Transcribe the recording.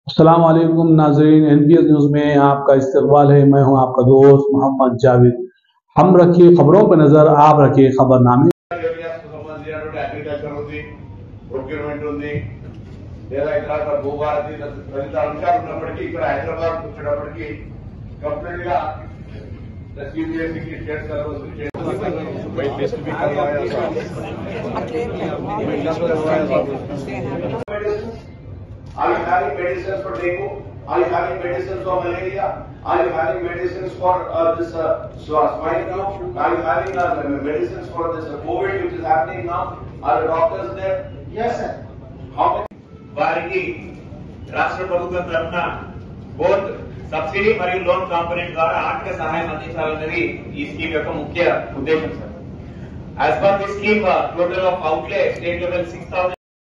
अस्सलाम वालेकुम नाज़रीन, NPS न्यूज़ में आपका इस्तकबाल है। मैं हूं आपका दोस्त मोहम्मद जावेद। हम रखिए खबरों पर नजर, आप रखिए खबरनामे। అగ్రికల్చర్ ఉంది, ప్రొక్యూర్మెంట్ ఉంది, లేదా ఇతర భూభారతి తదితర అంశాలు ఉన్నప్పటికీ ఇక్కడ హైదరాబాద్ వచ్చేటప్పటికి కంప్లీట్ గా సిబిఎస్ఈకి state service. Are you having medicines for dengue? Are you having medicines for malaria? Are you having medicines for this swine flu? Are you having medicines for this COVID which is happening now? Are the doctors there? Yes, sir. How many? వారికి రాష్ట్ర ప్రభుత్వం తరఫున both subsidy మరియు loan component ద్వారా ఆర్థిక సహాయం అందించాలన్నది ఈ scheme యొక్క ముఖ్య ఉద్దేశం sir. As per this scheme, total of outlay state level 6,000